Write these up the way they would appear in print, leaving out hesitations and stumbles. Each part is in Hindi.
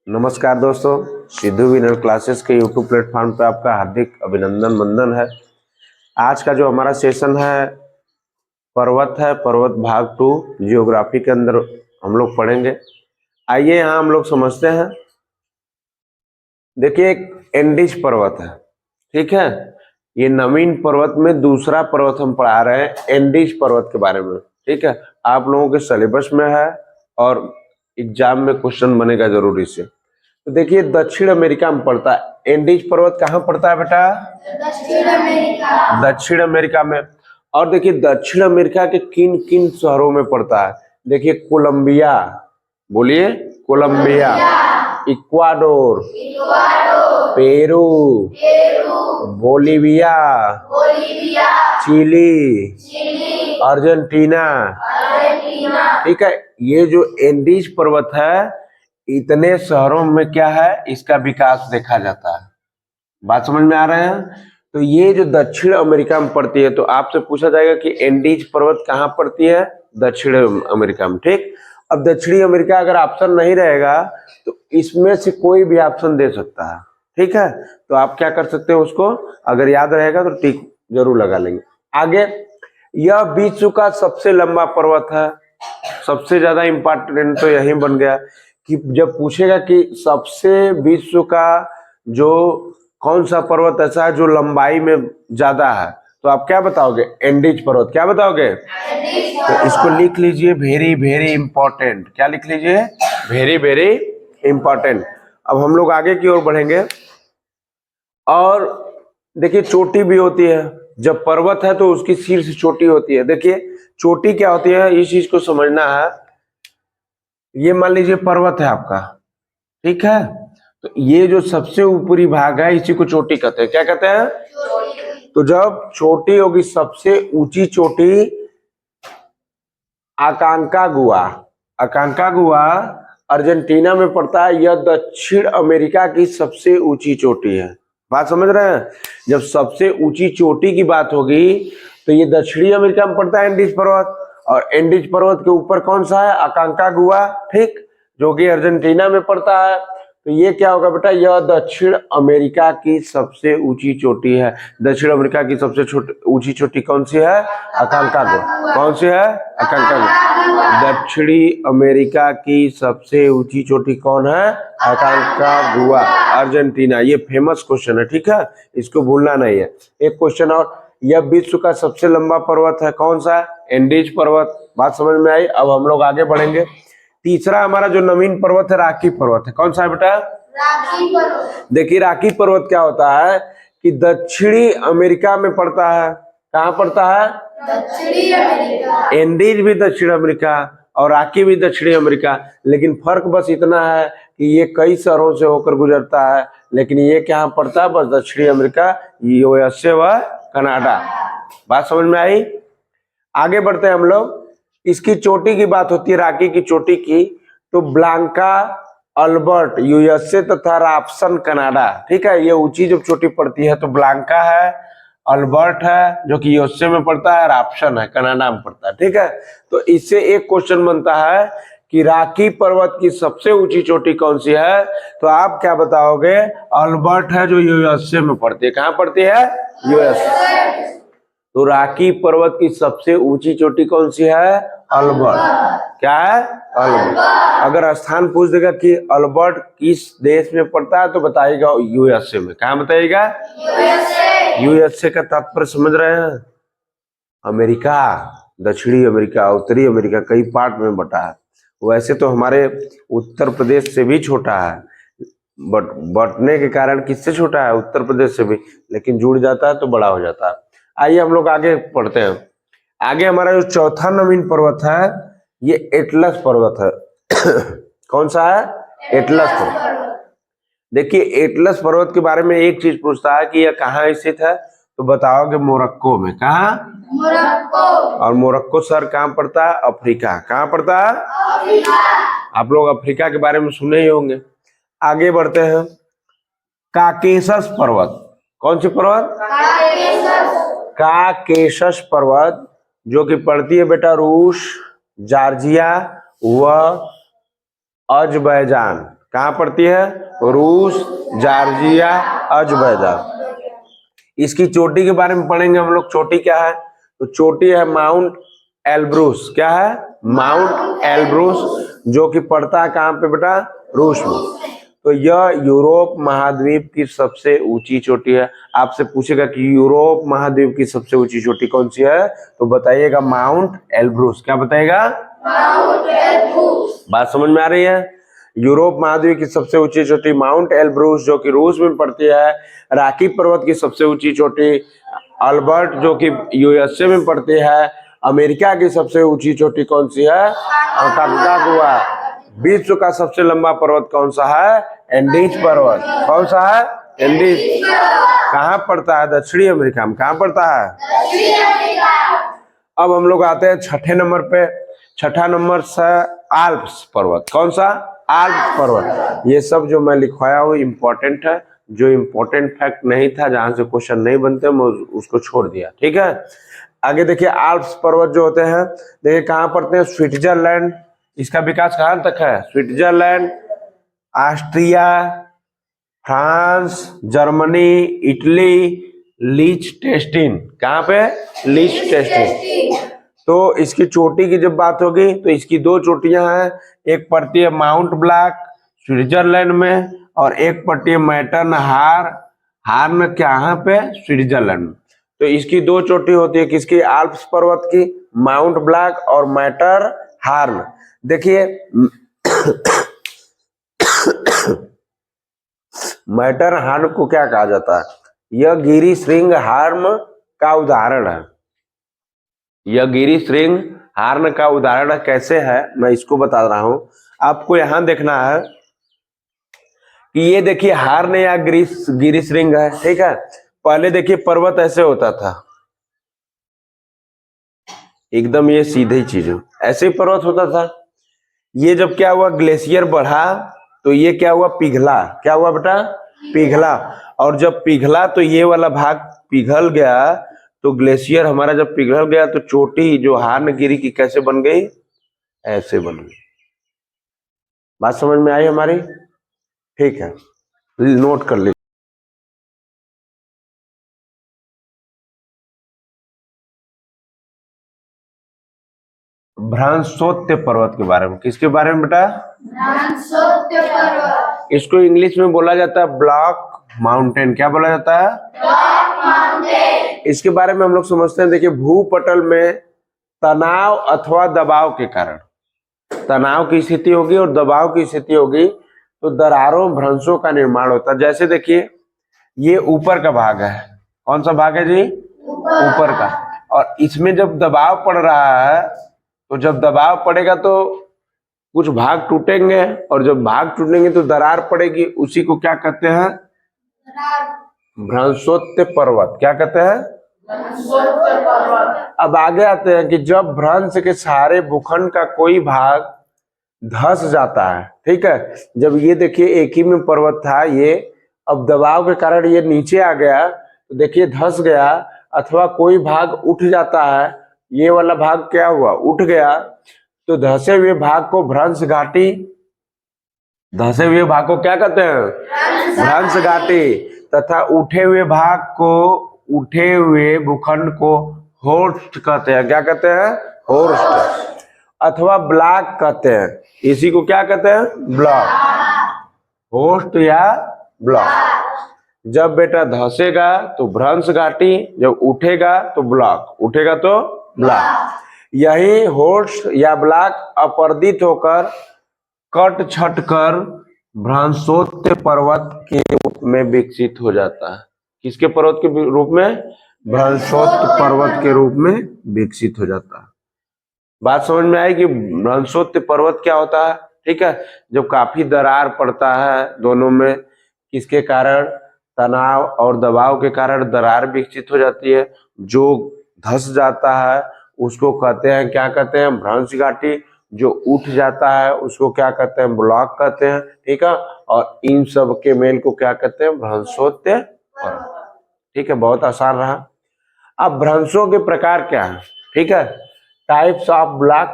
नमस्कार दोस्तों, सिद्धू विनर क्लासेस के यूट्यूब प्लेटफॉर्म पर आपका हार्दिक अभिनंदन वंदन है। आज का जो हमारा सेशन है पर्वत भाग 2 जियोग्राफी के अंदर हम लोग पढ़ेंगे। आइए यहाँ हम लोग समझते हैं। देखिए, एक एंडीज पर्वत है, ठीक है। ये नवीन पर्वत में दूसरा पर्वत हम पढ़ा रहे हैं, एंडीज पर्वत के बारे में, ठीक है। आप लोगों के सिलेबस में है और एग्जाम में क्वेश्चन बनेगा जरूर इससे। तो देखिए, दक्षिण अमेरिका में पड़ता है। एंडीज पर्वत कहाँ पड़ता है बेटा? दक्षिण अमेरिका में। और देखिए, दक्षिण अमेरिका के किन किन शहरों में पड़ता है? देखिए, कोलंबिया, बोलिए Colombia, Ecuador, Peru, Bolivia, Chile, Argentina, ठीक है। ये जो एंडीज पर्वत है, इतने शहरों में क्या है, इसका विकास देखा जाता है। बात समझ में आ रहे हैं? तो ये जो दक्षिण अमेरिका में पड़ती है, तो आपसे पूछा जाएगा कि एंडीज पर्वत कहाँ पड़ती है? दक्षिण अमेरिका में, ठीक। अब दक्षिणी अमेरिका अगर ऑप्शन नहीं रहेगा तो इसमें से कोई भी ऑप्शन दे सकता है, ठीक है। तो आप क्या कर सकते हो, उसको अगर याद रहेगा तो टिक जरूर लगा लेंगे। आगे, यह विश्व का सबसे लंबा पर्वत है। सबसे ज्यादा इंपॉर्टेंट तो यही बन गया कि जब पूछेगा कि सबसे विश्व का जो कौन सा पर्वत ऐसा है जो लंबाई में ज्यादा है, तो आप क्या बताओगे? एंडीज पर्वत। क्या बताओगे? तो इसको लिख लीजिए, वेरी वेरी इंपॉर्टेंट। क्या लिख लीजिए? Very very important. अब हम लोग आगे की ओर बढ़ेंगे। और देखिए, चोटी भी होती है। जब पर्वत है तो उसकी शीर्ष चोटी होती है। देखिए, चोटी क्या होती है, इस चीज को समझना है। ये मान लीजिए पर्वत है आपका, ठीक है। तो ये जो सबसे ऊपरी भाग है, इसी को चोटी कहते हैं। क्या कहते हैं? तो जब चोटी होगी, सबसे ऊंची चोटी अकांकागुआ, अकांकागुआ अर्जेंटीना में पड़ता है। यह दक्षिण अमेरिका की सबसे ऊंची चोटी है। बात समझ रहे हैं? जब सबसे ऊंची चोटी की बात होगी तो ये दक्षिणी अमेरिका में पड़ता है, एंडीज पर्वत। और एंडीज पर्वत के ऊपर कौन सा है? अकांकागुआ, ठीक, जो कि अर्जेंटीना में पड़ता है। तो ये क्या होगा बेटा? यह दक्षिण अमेरिका की सबसे ऊंची चोटी है। दक्षिण अमेरिका की सबसे ऊंची चोटी कौन सी है? अकांकागुआ। कौन सी है? अकांकागुआ। दक्षिणी अमेरिका की सबसे ऊंची चोटी कौन है? अकांकागुआ, अर्जेंटीना। ये फेमस क्वेश्चन है, ठीक है, इसको भूलना नहीं है। एक क्वेश्चन और, यह विश्व का सबसे लंबा पर्वत है, कौन सा? एंडीज पर्वत। बात समझ में आई? अब हम लोग आगे बढ़ेंगे। तीसरा हमारा जो नवीन पर्वत है, रॉकी पर्वत है। कौन सा है बेटा? रॉकी पर्वत। देखिए, रॉकी पर्वत क्या होता है कि दक्षिणी अमेरिका में पड़ता है। कहाँ पड़ता है? दक्षिणी अमेरिका। एंडीज भी दक्षिण अमेरिका और रॉकी भी दक्षिणी अमेरिका। लेकिन फर्क बस इतना है कि ये कई शहरों से होकर गुजरता है, लेकिन ये क्या पड़ता है? बस दक्षिणी अमेरिका, यूएसए व कनाडा। बात समझ में आई? आगे बढ़ते हैं हम लोग। इसकी चोटी की बात होती है, रॉकी की चोटी की, तो ब्लांका अल्बर्ट यूएसए तथा रॉबसन कनाडा, ठीक है। ये ऊंची जब चोटी पड़ती है तो ब्लांका है, अल्बर्ट है जो कि यूएसए में पड़ता है, रॉबसन है कनाडा में पड़ता है, ठीक है। तो इससे एक क्वेश्चन बनता है कि रॉकी पर्वत की सबसे ऊंची चोटी कौन सी है? तो आप क्या बताओगे? अल्बर्ट है, जो यूएसए में पड़ती है। कहाँ पड़ती है? यूएसए। तो रॉकी पर्वत की सबसे ऊंची चोटी कौन सी है? अल्बर्ट। क्या है? अल्बर्ट। अगर स्थान पूछ देगा कि अल्बर्ट किस देश में पड़ता है, तो बताइएगा यूएसए में। कहाँ बताइएगा? यूएसए। यूएसए का तात्पर्य समझ रहे हैं? अमेरिका, दक्षिणी अमेरिका, उत्तरी अमेरिका, कई पार्ट में बटा है। वैसे तो हमारे उत्तर प्रदेश से भी छोटा है, बट बटने के कारण किससे छोटा है? उत्तर प्रदेश से भी, लेकिन जुड़ जाता है तो बड़ा हो जाता है। आइए हम लोग आगे पढ़ते हैं। आगे हमारा जो चौथा नवीन पर्वत है, ये एटलस पर्वत है। कौन सा है? एटलस पर्वत। देखिए, एटलस पर्वत के बारे में एक चीज पूछता है कि यह कहाँ स्थित है, तो बताओगे मोरक्को में। कहाँ? मोरक्को। और मोरक्को शहर कहाँ पड़ता है? अफ्रीका। कहाँ पड़ता है? अफ्रीका। आप लोग अफ्रीका के बारे में सुने ही होंगे। आगे बढ़ते हैं। काकेशस पर्वत। कौन सी पर्वत? काकेशस पर्वत, जो कि पड़ती है बेटा रूस, जॉर्जिया व अजरबैजान। कहाँ पड़ती है? रूस, जॉर्जिया, अजरबैजान। इसकी चोटी के बारे में पढ़ेंगे हम लोग। चोटी क्या है? तो चोटी है माउंट एल्ब्रूस। क्या है? माउंट एल्ब्रूस, जो कि पड़ता है कहाँ पे बेटा? रूस में। तो यह यूरोप महाद्वीप की सबसे ऊंची चोटी है। आपसे पूछेगा कि यूरोप महाद्वीप की सबसे ऊंची चोटी कौन सी है, तो बताइएगा माउंट एल्ब्रूस। क्या बताइएगा? Mount Elbrus. बात समझ में आ रही है? यूरोप महाद्वीप की सबसे ऊंची चोटी माउंट एल्ब्रूस, जो कि रूस में पड़ती है। रॉकी पर्वत की सबसे ऊंची चोटी अल्बर्ट, जो कि यूएसए में पड़ती है। अमेरिका की सबसे ऊंची चोटी कौन सी है? अकांकागुआ। विश्व का सबसे लंबा पर्वत कौन सा है? एंडीज पर्वत। कौन सा है? एंडीज। कहाँ पड़ता है? दक्षिणी अमेरिका में। कहाँ पड़ता है? दक्षिणी अमेरिका। अब हम लोग आते हैं छठे नंबर पे। छठा नंबर से आल्प्स पर्वत। कौन सा? आल्प्स पर्वत। ये सब जो मैं लिखवाया हूँ इम्पोर्टेंट है। जो इम्पोर्टेंट फैक्ट नहीं था, जहां से क्वेश्चन नहीं बनते, मैं उसको छोड़ दिया। ठीक है, आगे देखिए। आल्प्स पर्वत जो होते हैं, देखिए कहाँ पड़ते हैं? स्विट्जरलैंड। इसका विकास कहाँ तक है? Switzerland, Austria, France, Germany, Italy, Liechtenstein. कहाँ पे? लीचटेस्टीन। तो इसकी चोटी की जब बात होगी तो इसकी दो चोटियां हैं। एक पड़ती है माउंट ब्लैक स्विट्जरलैंड में, और एक पड़ती है मैटर्न हार्न कहाँ पे? स्विट्जरलैंड में। तो इसकी दो चोटी होती है किसकी? आल्प्स पर्वत की, माउंट ब्लैक और मैटर हार्न। देखिए मैटर हार्न को क्या कहा जाता है? यह गिरी श्रृंग हार्न का उदाहरण है। यह गिरी श्रृंग हार्न का उदाहरण कैसे है, मैं इसको बता रहा हूं। आपको यहां देखना है कि ये देखिए हार्न या गिरी श्रृंग है। ठीक है, पहले देखिए पर्वत ऐसे होता था, एकदम ये सीधी चीज ऐसे ही पर्वत होता था। ये जब क्या हुआ? ग्लेशियर बढ़ा तो ये क्या हुआ? पिघला। क्या हुआ बेटा? पिघला। और जब पिघला तो ये वाला भाग पिघल गया। तो ग्लेशियर हमारा जब पिघल गया तो चोटी जो हार्नगिरी की कैसे बन गई? ऐसे बन गई। बात समझ में आई हमारी? ठीक है, नोट कर लीजिए। भ्रांशोत्य पर्वत के बारे में। किसके बारे में बेटा? भ्रांशोत्य पर्वत। इसको इंग्लिश में बोला जाता है ब्लॉक माउंटेन। क्या बोला जाता है? Block mountain. इसके बारे में हम लोग समझते हैं। देखिए, भूपटल में तनाव अथवा दबाव के कारण, तनाव की स्थिति होगी और दबाव की स्थिति होगी तो दरारों भ्रंशों का निर्माण होता है। जैसे देखिए, ये ऊपर का भाग है। कौन सा भाग है जी? ऊपर का। और इसमें जब दबाव पड़ रहा है तो जब दबाव पड़ेगा तो कुछ भाग टूटेंगे, और जब भाग टूटेंगे तो दरार पड़ेगी। उसी को क्या कहते हैं? भ्रंशोत्य पर्वत। क्या कहते हैं? भ्रंशोत्य पर्वत। अब आगे आते हैं कि जब भ्रंश के सहारे भूखंड का कोई भाग धंस जाता है। ठीक है, जब ये देखिए एक ही में पर्वत था, ये अब दबाव के कारण ये नीचे आ गया तो देखिए धंस गया, अथवा कोई भाग उठ जाता है। ये वाला भाग क्या हुआ? उठ गया। तो धंसे हुए भाग को भ्रंश घाटी, धंसे हुए भाग को क्या कहते हैं? भ्रंश घाटी। तथा उठे हुए भाग को, उठे हुए भूखंड को होर्स्ट कहते हैं। क्या कहते हैं? होर्स्ट। अथवा ब्लॉक कहते हैं। इसी को क्या कहते हैं? ब्लॉक। होस्ट या ब्लॉक। जब बेटा धंसेगा तो भ्रंश घाटी, जब उठेगा तो ब्लॉक, उठेगा तो ब्लॉक। यही होस्ट या ब्लॉक अपर्दित होकर कट छट कर भ्रंशोत्य पर्वत के रूप में विकसित हो जाता है। किसके पर्वत के रूप में? भ्रंशोत्य पर्वत के रूप में विकसित हो जाता है। बात समझ में आई कि भ्रंशोत्य पर्वत क्या होता है? ठीक है, जब काफी दरार पड़ता है दोनों में, किसके कारण? तनाव और दबाव के कारण दरार विकसित हो जाती है। जो धंस जाता है उसको कहते हैं, क्या कहते हैं? भ्रंश घाटी। जो उठ जाता है उसको क्या कहते हैं? ब्लॉक कहते हैं। ठीक है, और इन सब के मेल को क्या कहते हैं? भ्रंशोत्य पर्वत। ठीक है, बहुत आसान रहा। अब भ्रंशों के प्रकार क्या है? ठीक है, टाइप्स ऑफ ब्लॉक।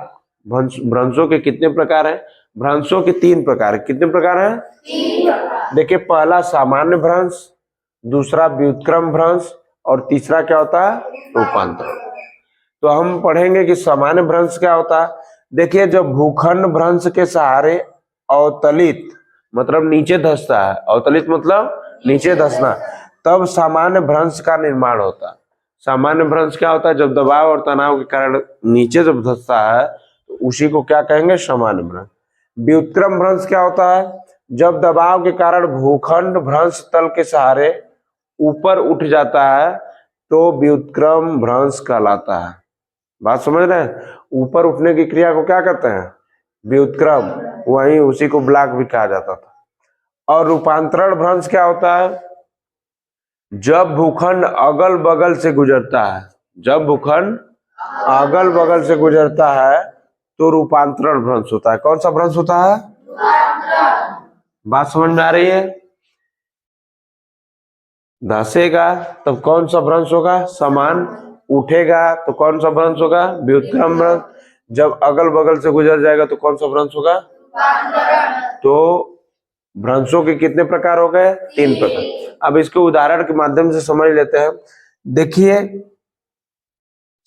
भ्रंशों के कितने प्रकार हैं? भ्रंशों के 3 प्रकार। कितने प्रकार हैं? 3 प्रकार। देखिए, पहला सामान्य भ्रंश, दूसरा व्युत्क्रम भ्रंश और तीसरा क्या होता है? रूपांतरण। तो हम पढ़ेंगे कि सामान्य भ्रंश क्या होता है। देखिए, जब भूखंड भ्रंश के सहारे अवतलित मतलब नीचे धंसता है, अवतलित मतलब नीचे धंसना, तब सामान्य भ्रंश का निर्माण होता है। सामान्य भ्रंश क्या होता है? जब दबाव और तनाव के कारण नीचे जब धंसता है तो उसी को क्या कहेंगे? सामान्य भ्रंश। व्युत्क्रम भ्रंश क्या होता है? जब दबाव के कारण भूखंड भ्रंश तल के सहारे ऊपर उठ जाता है तो व्युत्क्रम भ्रंश कहलाता है। बात समझ रहे हैं? ऊपर उठने की क्रिया को क्या कहते हैं? व्युत्क्रम। वहीं उसी को ब्लॉक भी कहा जाता था। और रूपांतरण भ्रंश क्या होता है? जब भूखंड अगल बगल से गुजरता है, जब भूखंड अगल बगल से गुजरता है तो रूपांतरण भ्रंश होता है। कौन सा भ्रंश होता है? बात समझ में आ रही है? धंसेगा तब कौन सा भ्रंश होगा? समान। उठेगा तो कौन सा भ्रंश होगा? व्युत्क्रम भ्रंश। जब अगल बगल से गुजर जाएगा तो कौन सा भ्रंश होगा? तो भ्रंशों के कितने प्रकार हो गए? 3 प्रकार। अब इसके उदाहरण के माध्यम से समझ लेते हैं। देखिए,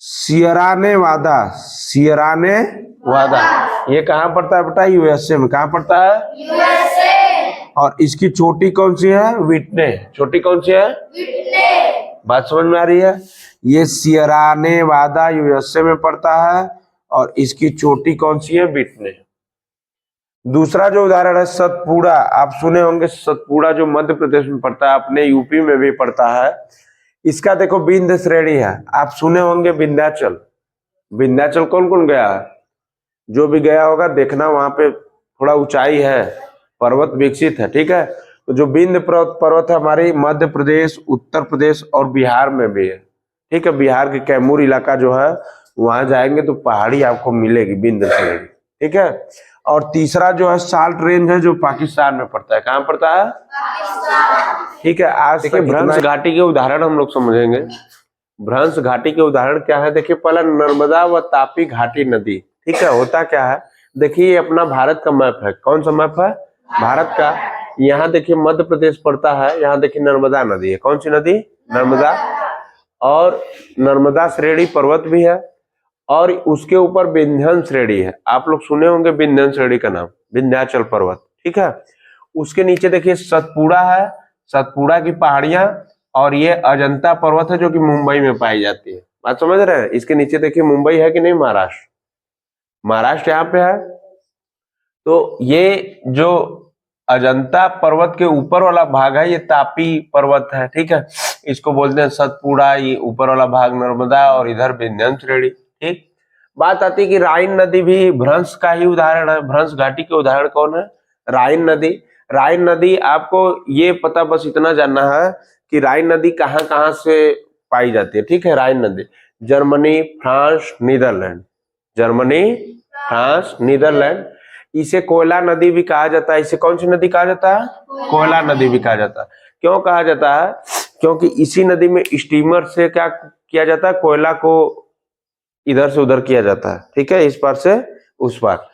सियरा नेवादा, सियरा नेवादा ये कहाँ पड़ता है बेटा? यूएसए में। कहाँ पड़ता है? यूएसए। और इसकी चोटी कौन सी है? व्हिटनी। चोटी कौन सी है? व्हिटनी। बात समझ में आ रही है? ये सियरा नेवादा यूएसए में पड़ता है और इसकी चोटी कौन सी है? व्हिटनी। दूसरा जो उदाहरण है सतपुड़ा, आप सुने होंगे सतपुड़ा, जो मध्य प्रदेश में पड़ता है, अपने यूपी में भी पड़ता है। इसका देखो विंध्य श्रेणी है। आप सुने होंगे विंध्याचल। विंध्याचल कौन कौन गया है? जो भी गया होगा देखना, वहां पे थोड़ा ऊंचाई है, पर्वत विकसित है। ठीक है, तो जो विंध्य पर्वत है हमारी मध्य प्रदेश, उत्तर प्रदेश और बिहार में भी है। ठीक है, बिहार के कैमूर इलाका जो है वहां जाएंगे तो पहाड़ी आपको मिलेगी विंध्य श्रेणी। ठीक है, और तीसरा जो है साल्ट रेंज है, जो पाकिस्तान में पड़ता है। कहाँ पड़ता है? पाकिस्तान। ठीक है, आज देखिए भ्रंश घाटी के उदाहरण हम लोग समझेंगे। भ्रंश घाटी के उदाहरण क्या है? देखिए, पहला नर्मदा व तापी घाटी नदी। ठीक है, होता क्या है? देखिए, ये अपना भारत का मैप है। कौन सा मैप है? भारत का। यहाँ देखिए मध्य प्रदेश पड़ता है, यहाँ देखिए नर्मदा नदी है। कौन सी नदी? नर्मदा। और नर्मदा श्रेणी पर्वत भी है और उसके ऊपर विंध्यन श्रेणी है। आप लोग सुने होंगे विंध्यन श्रेणी का नाम, विंध्याचल पर्वत। ठीक है, उसके नीचे देखिए सतपुड़ा है, सतपुड़ा की पहाड़ियां, और ये अजंता पर्वत है जो कि मुंबई में पाई जाती है। बात समझ रहे हैं? इसके नीचे देखिए मुंबई है कि नहीं? महाराष्ट्र, महाराष्ट्र यहाँ पे है। तो ये जो अजंता पर्वत के ऊपर वाला भाग है ये तापी पर्वत है। ठीक है, इसको बोलते हैं सतपुड़ा। ये ऊपर वाला भाग नर्मदा और इधर विंध्यन श्रेणी। ठीक, बात आती है कि राइन नदी भी भ्रंश का ही उदाहरण है। भ्रंश घाटी के उदाहरण कौन है? राइन नदी। राइन नदी, आपको ये पता बस इतना जानना है कि राइन नदी कहाँ कहाँ से पाई जाती है। ठीक है, राइन नदी Germany, France, Netherlands. Germany, France, Netherlands. इसे कोयला नदी भी कहा जाता है। इसे कौन सी नदी कहा जाता है? कोयला नदी भी कहा जाता है। क्यों कहा जाता है? क्योंकि इसी नदी में स्टीमर से क्या किया जाता है? कोयला को इधर से उधर किया जाता है। ठीक है, इस पार से उस पार।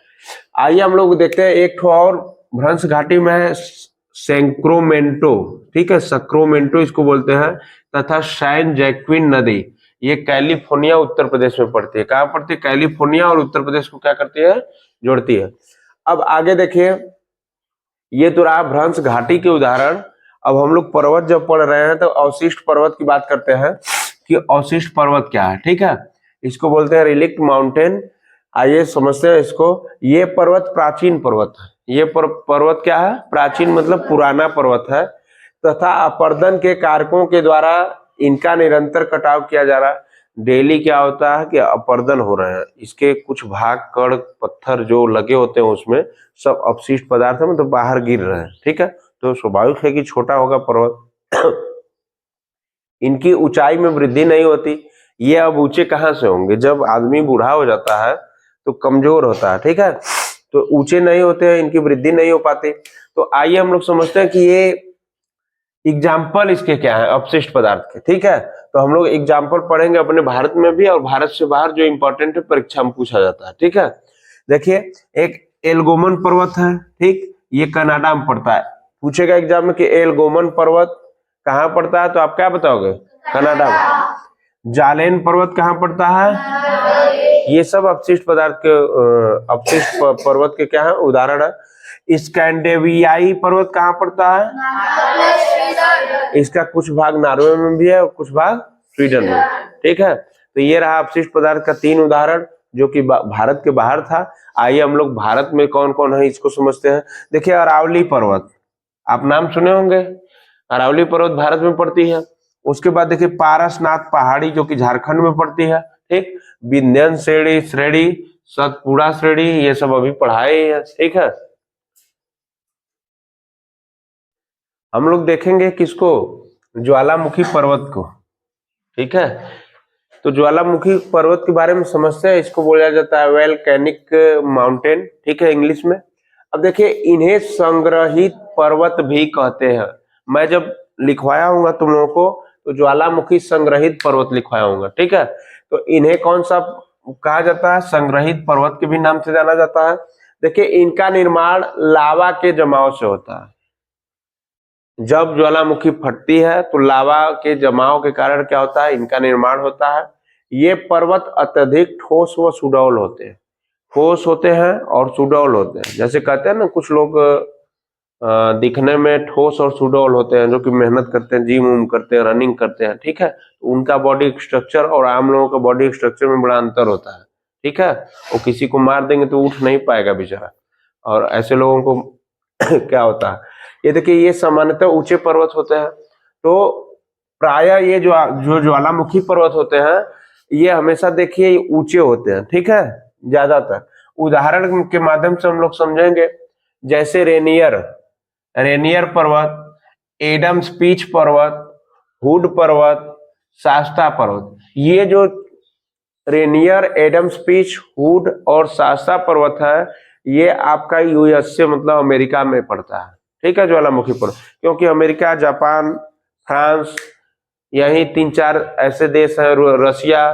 आइए हम लोग देखते हैं एक और भ्रंश घाटी में है सैक्रामेंटो। ठीक है, सैक्रामेंटो इसको बोलते हैं, तथा सैन जैक्विन नदी। ये कैलिफोर्निया उत्तर प्रदेश में पड़ती है। कहाँ पड़ती है? कैलिफोर्निया और उत्तर प्रदेश को क्या करती है? जोड़ती है। अब आगे देखिए, ये तो रहा भ्रंश घाटी के उदाहरण। अब हम लोग पर्वत जब पढ़ रहे हैं तो अवशिष्ट पर्वत की बात करते हैं कि अवशिष्ट पर्वत क्या है। ठीक है, इसको बोलते हैं रिलिक्ट माउंटेन। आइए समझते हैं इसको। ये पर्वत प्राचीन पर्वत है। ये पर्वत क्या है? प्राचीन मतलब पुराना पर्वत है, तथा अपर्दन के कारकों के द्वारा इनका निरंतर कटाव किया जा रहा है। डेली क्या होता है कि अपर्दन हो रहे हैं, इसके कुछ भाग कड़ पत्थर जो लगे होते हैं उसमें सब अपशिष्ट पदार्थ है, मतलब बाहर गिर रहे हैं। ठीक है, तो स्वाभाविक है कि छोटा होगा पर्वत। इनकी ऊंचाई में वृद्धि नहीं होती। ये अब ऊंचे कहाँ से होंगे? जब आदमी बूढ़ा हो जाता है तो कमजोर होता है। ठीक है, तो ऊंचे नहीं होते हैं, इनकी वृद्धि नहीं हो पाती। तो आइए हम लोग समझते हैं कि ये एग्जाम्पल इसके क्या है अपशिष्ट पदार्थ के। ठीक है, तो हम लोग एग्जाम्पल पढ़ेंगे अपने भारत में भी और भारत से बाहर जो इंपॉर्टेंट है, परीक्षा में पूछा जाता है। ठीक है, देखिए एक एल्गोमन पर्वत है, ठीक, ये कनाडा में पड़ता है। पूछेगा एग्जाम में कि एल्गोमन पर्वत कहाँ पड़ता है, तो आप क्या बताओगे? कनाडा में। जालेन पर्वत कहाँ पड़ता है? ये सब अपशिष्ट पदार्थ के अपशिष्ट पर्वत के क्या है? उदाहरण है। स्कैंडेवियाई पर्वत कहाँ पड़ता है? इसका कुछ भाग नॉर्वे में भी है और कुछ भाग स्वीडन में, ठीक है। तो ये रहा अपशिष्ट पदार्थ का 3 उदाहरण जो कि भारत के बाहर था। आइए हम लोग भारत में कौन कौन है इसको समझते हैं। देखिए अरावली पर्वत, आप नाम सुने होंगे, अरावली पर्वत भारत में पड़ती है। उसके बाद देखिए पारसनाथ पहाड़ी जो कि झारखंड में पड़ती है, ठीक। विंध्यन श्रेणी, सतपुड़ा श्रेणी, ये सब अभी पढ़ाए हैं, ठीक है। हम लोग देखेंगे किसको? ज्वालामुखी पर्वत को, ठीक है। तो ज्वालामुखी पर्वत के बारे में समझते हैं। इसको बोला जाता है वोल्केनिक माउंटेन, ठीक है, इंग्लिश में। अब देखिए इन्हें संग्रहित पर्वत भी कहते हैं। मैं जब लिखवाया हूँ तुम लोगों को तो ज्वालामुखी संग्रहित पर्वत लिखवाया हूँ, ठीक है। तो इन्हें कौन सा कहा जाता है? संग्रहित पर्वत के भी नाम से जाना जाता है। देखिए इनका निर्माण लावा के जमाव से होता है। जब ज्वालामुखी फटती है तो लावा के जमाव के कारण क्या होता है? इनका निर्माण होता है। ये पर्वत अत्यधिक ठोस व सुडौल होते हैं। ठोस होते हैं और सुडौल होते हैं। जैसे कहते हैं ना कुछ लोग दिखने में ठोस और सुडौल होते हैं, जो कि मेहनत करते हैं, जिम उम करते हैं, रनिंग करते हैं, ठीक है। तो उनका बॉडी स्ट्रक्चर और आम लोगों का बॉडी स्ट्रक्चर में बड़ा अंतर होता है, ठीक है। वो किसी को मार देंगे तो उठ नहीं पाएगा बेचारा, और ऐसे लोगों को क्या होता है? ये देखिए ये सामान्यतः ऊंचे पर्वत होते हैं। तो प्रायः ये जो ज्वालामुखी पर्वत होते हैं ये हमेशा देखिए ऊंचे होते हैं, ठीक है, ज्यादातर। उदाहरण के माध्यम से हम लोग समझेंगे, जैसे रेनियर पर्वत, एडम्स पीच पर्वत, हुड पर्वत, शास्ता पर्वत। ये जो रेनियर, एडम्स पीच, हुड और शास्ता पर्वत है, ये आपका यूएसए मतलब अमेरिका में पड़ता है, ठीक है, ज्वालामुखी पर्वत। क्योंकि अमेरिका, जापान, फ्रांस, यही 3-4 ऐसे देश हैं, रशिया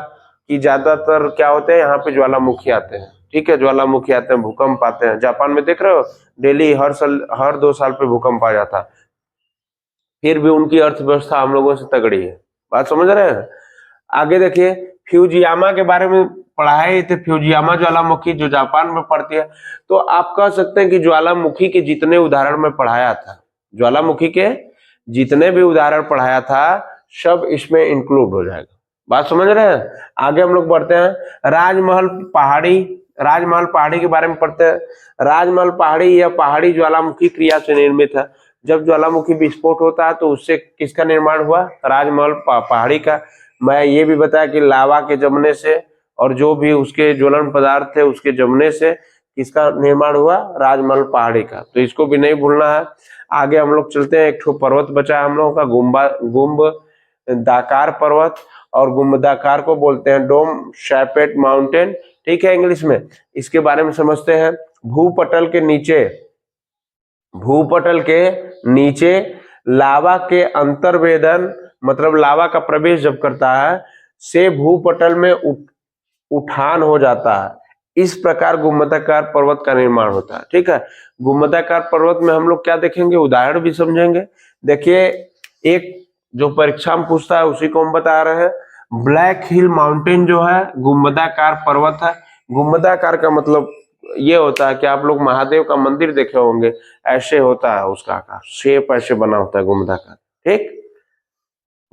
की ज्यादातर क्या होते हैं यहाँ पे ज्वालामुखी आते हैं, ठीक है। ज्वालामुखी आते हैं, भूकंप आते हैं। जापान में देख रहे हो डेली हर 2 साल पे भूकंप आ जाता है, फिर भी उनकी अर्थव्यवस्था हम लोगों से तगड़ी है। बात समझ रहे हैं? आगे देखिए फ्यूजियामा के बारे में पढ़ाए थे। फ्यूजियामा ज्वालामुखी जो जापान में पड़ती है। तो आप कह सकते हैं कि ज्वालामुखी के जितने उदाहरण में पढ़ाया था, ज्वालामुखी के जितने भी उदाहरण पढ़ाया था सब इसमें इंक्लूड हो जाएगा। बात समझ रहे हैं? आगे हम लोग बढ़ते हैं। राजमहल पहाड़ी के बारे में पढ़ते हैं। राजमहल पहाड़ी यह पहाड़ी ज्वालामुखी क्रिया से निर्मित है। जब ज्वालामुखी विस्फोट होता है तो उससे किसका निर्माण हुआ? राजमहल पहाड़ी का। मैं ये भी बताया कि लावा के जमने से और जो भी उसके ज्वलन पदार्थ थे उसके जमने से किसका निर्माण हुआ? राजमहल पहाड़ी का। तो इसको भी नहीं भूलना है। आगे हम लोग चलते हैं। एक ठो पर्वत बचा है हम लोगों का, गुम्बदाकार पर्वत, और गुम्बदाकार को बोलते हैं डोम शैपेड माउंटेन, ठीक है, इंग्लिश में। इसके बारे में समझते हैं। भूपटल के नीचे लावा के अंतर्वेदन मतलब लावा का प्रवेश जब करता है से भूपटल में उठान हो जाता है। इस प्रकार गुम्बदाकार पर्वत का निर्माण होता है, ठीक है। गुम्बदाकार पर्वत में हम लोग क्या देखेंगे? उदाहरण भी समझेंगे। देखिए एक जो परीक्षा में पूछता है उसी को हम बता रहे हैं। ब्लैक हिल माउंटेन जो है गुम्बदाकार पर्वत है। गुम्बदाकार का मतलब ये होता है कि आप लोग महादेव का मंदिर देखे होंगे, ऐसे होता है उसका आकार, शेप ऐसे बना होता है गुम्बदाकार, ठीक।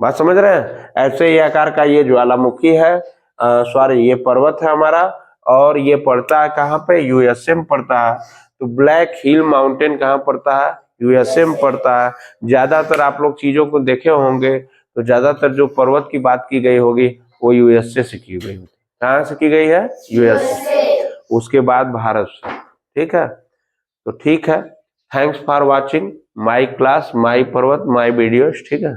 बात समझ रहे हैं? ऐसे ही आकार का ये ज्वालामुखी है, सॉरी ये पर्वत है हमारा, और ये पड़ता है कहाँ पे? यूएसए में पड़ता है। तो ब्लैक हिल माउंटेन कहाँ पड़ता है? यूएसए में पड़ता है। ज्यादातर आप लोग चीजों को देखे होंगे तो ज्यादातर जो पर्वत की बात की गई होगी वो यूएसए से की गई होगी। कहाँ से की गई है? यूएसए। उसके बाद भारत से, ठीक है। तो ठीक है, thanks for watching my class, my पर्वत, माई वीडियोस, ठीक है।